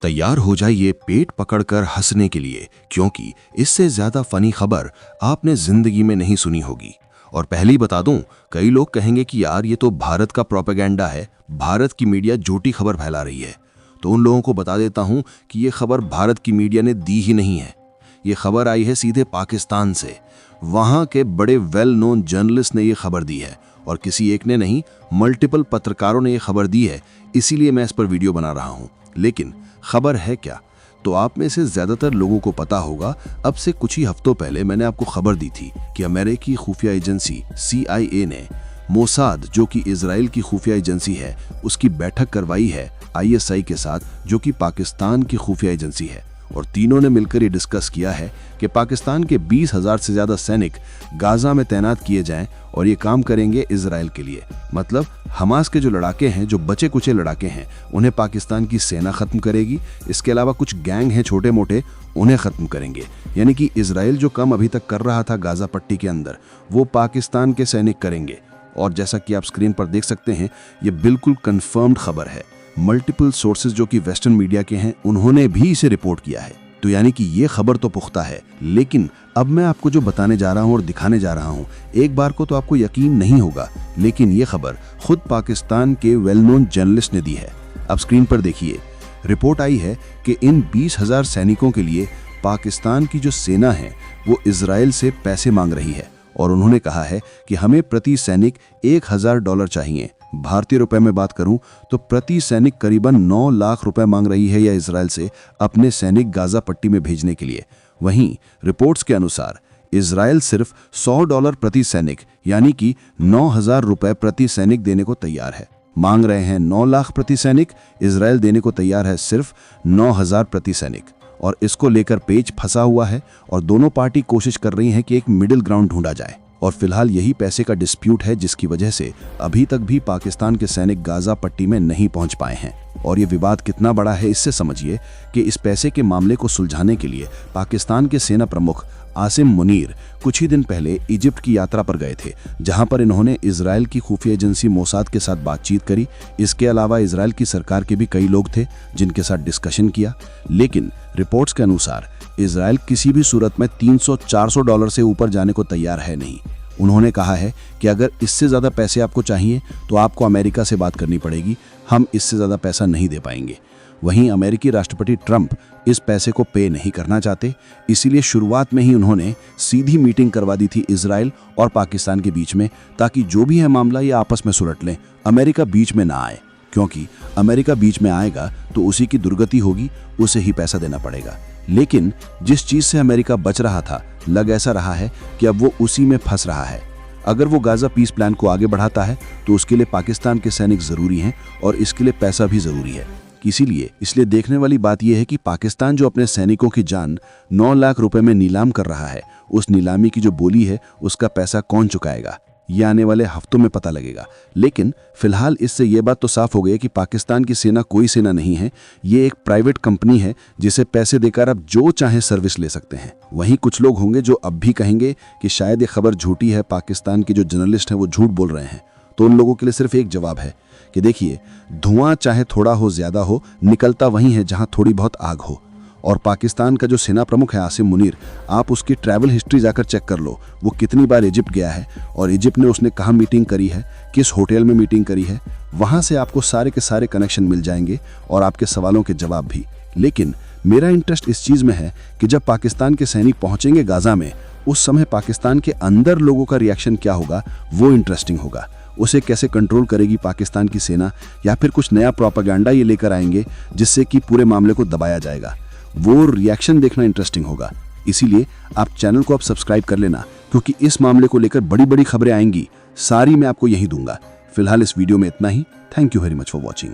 तैयार हो जाइए पेट पकड़कर हंसने के लिए, क्योंकि इससे ज्यादा फनी खबर आपने जिंदगी में नहीं सुनी होगी। और पहले ही बता दूं, कई लोग कहेंगे कि यार ये तो भारत का प्रोपेगेंडा है, भारत की मीडिया झूठी खबर फैला रही है। तो उन लोगों को बता देता हूं कि ये खबर भारत की मीडिया ने दी ही नहीं है। ये खबर आई है सीधे पाकिस्तान से। वहां के बड़े वेल नोन जर्नलिस्ट ने ये खबर दी है, और किसी एक ने नहीं, मल्टीपल पत्रकारों ने ये खबर दी है। इसीलिए मैं इस पर वीडियो बना रहा हूं। लेकिन खबर है क्या, तो आप में से ज्यादातर लोगों को पता होगा। अब से कुछ ही हफ्तों पहले मैंने आपको खबर दी थी कि अमेरिकी खुफिया एजेंसी CIA ने मोसाद, जो कि इजराइल की खुफिया एजेंसी है, उसकी बैठक करवाई है ISI के साथ, जो कि पाकिस्तान की खुफिया एजेंसी है। और तीनों ने मिलकर ये डिस्कस किया है कि पाकिस्तान के 20,000 से ज्यादा सैनिक गाजा में तैनात किए जाएं और ये काम करेंगे इजराइल के लिए। मतलब हमास के जो लड़ाके हैं, जो बचे कुचे लड़ाके हैं, उन्हें पाकिस्तान की सेना खत्म करेगी। इसके अलावा कुछ गैंग हैं छोटे मोटे, उन्हें खत्म करेंगे। यानी कि इजराइल जो काम अभी तक कर रहा था गाजा पट्टी के अंदर, वो पाकिस्तान के सैनिक करेंगे। और जैसा कि आप स्क्रीन पर देख सकते हैं, ये बिल्कुल कंफर्म्ड खबर है। मल्टीपल सोर्सेज जो कि वेस्टर्न मीडिया के हैं, उन्होंने भी इसे रिपोर्ट किया है। तो यानी कि ये खबर तो पुख्ता है। लेकिन अब मैं आपको जो बताने जा रहा हूं और दिखाने जा रहा हूं, एक बार को तो आपको यकीन नहीं होगा, लेकिन ये खबर खुद पाकिस्तान के वेल नोन जर्नलिस्ट ने दी है। अब स्क्रीन पर देखिए, रिपोर्ट आई है कि इन 20,000 सैनिकों के लिए पाकिस्तान की जो सेना है वो इजराइल से पैसे मांग रही है। और उन्होंने कहा है कि हमें प्रति सैनिक $1,000 चाहिए। भारतीय रुपए में बात करूं तो प्रति सैनिक करीबन 9 लाख रुपए मांग रही है यह इजराइल से अपने सैनिक गाजा पट्टी में भेजने के लिए। वहीं रिपोर्ट्स के अनुसार इजराइल सिर्फ $100 प्रति सैनिक, यानी कि 9,000 रुपए प्रति सैनिक देने को तैयार है। मांग रहे हैं 9 लाख प्रति सैनिक, इजराइल देने को तैयार है सिर्फ 9,000 प्रति सैनिक। और इसको लेकर पेच फंसा हुआ है और दोनों पार्टी कोशिश कर रही हैं कि एक मिडिल ग्राउंड ढूंढा जाए। और फिलहाल यही पैसे का डिस्प्यूट है, जिसकी वजह से अभी तक भी पाकिस्तान के सैनिक गाजा पट्टी में नहीं पहुंच पाए हैं। और ये विवाद कितना बड़ा है, इससे समझिए कि इस पैसे के मामले को सुलझाने के लिए पाकिस्तान के सेना प्रमुख आसिम मुनीर कुछ ही दिन पहले इजिप्ट की यात्रा पर गए थे, जहां पर इन्होंने इजराइल की खुफिया एजेंसी मोसाद के साथ बातचीत करी। इसके अलावा इजराइल की सरकार के भी कई लोग थे जिनके साथ डिस्कशन किया। लेकिन रिपोर्ट्स के अनुसार इजराइल किसी भी सूरत में $300-400 से ऊपर जाने को तैयार है नहीं। उन्होंने कहा है कि अगर इससे ज़्यादा पैसे आपको चाहिए तो आपको अमेरिका से बात करनी पड़ेगी, हम इससे ज़्यादा पैसा नहीं दे पाएंगे। वहीं अमेरिकी राष्ट्रपति ट्रंप इस पैसे को पे नहीं करना चाहते, इसीलिए शुरुआत में ही उन्होंने सीधी मीटिंग करवा दी थी इजराइल और पाकिस्तान के बीच में, ताकि जो भी है मामला ये आपस में सुलट लें, अमेरिका बीच में ना आए। क्योंकि अमेरिका बीच में आएगा तो उसी की दुर्गति होगी, उसे ही पैसा देना पड़ेगा। लेकिन जिस चीज से अमेरिका बच रहा था, लग ऐसा रहा है कि अब वो उसी में फंस रहा है। अगर वो गाजा पीस प्लान को आगे बढ़ाता है तो उसके लिए पाकिस्तान के सैनिक जरूरी हैं और इसके लिए पैसा भी जरूरी है। इसलिए देखने वाली बात यह है कि पाकिस्तान जो अपने सैनिकों की जान 9 लाख रुपए में नीलाम कर रहा है, उस नीलामी की जो बोली है उसका पैसा कौन चुकाएगा, ये आने वाले हफ्तों में पता लगेगा। लेकिन फिलहाल इससे ये बात तो साफ हो गई कि पाकिस्तान की सेना कोई सेना नहीं है, ये एक प्राइवेट कंपनी है जिसे पैसे देकर आप जो चाहे सर्विस ले सकते हैं। वहीं कुछ लोग होंगे जो अब भी कहेंगे कि शायद ये खबर झूठी है, पाकिस्तान के जो जर्नलिस्ट हैं वो झूठ बोल रहे हैं। तो उन लोगों के लिए सिर्फ एक जवाब है कि देखिए, धुआं चाहे थोड़ा हो ज्यादा हो, निकलता वहीं है जहां थोड़ी बहुत आग हो। और पाकिस्तान का जो सेना प्रमुख है आसिम मुनीर, आप उसकी ट्रैवल हिस्ट्री जाकर चेक कर लो, वो कितनी बार इजिप्ट गया है और इजिप्ट ने उसने कहाँ मीटिंग करी है, किस होटल में मीटिंग करी है। वहां से आपको सारे के सारे कनेक्शन मिल जाएंगे और आपके सवालों के जवाब भी। लेकिन मेरा इंटरेस्ट इस चीज में है कि जब पाकिस्तान के सैनिक पहुंचेंगे गाजा में, उस समय पाकिस्तान के अंदर लोगों का रिएक्शन क्या होगा, वो इंटरेस्टिंग होगा। उसे कैसे कंट्रोल करेगी पाकिस्तान की सेना, या फिर कुछ नया प्रोपेगेंडा ये लेकर आएंगे जिससे कि पूरे मामले को दबाया जाएगा। वो रिएक्शन देखना इंटरेस्टिंग होगा। इसीलिए आप चैनल को अब सब्सक्राइब कर लेना, क्योंकि इस मामले को लेकर बड़ी बड़ी खबरें आएंगी, सारी मैं आपको यही दूंगा। फिलहाल इस वीडियो में इतना ही। Thank you very much for watching.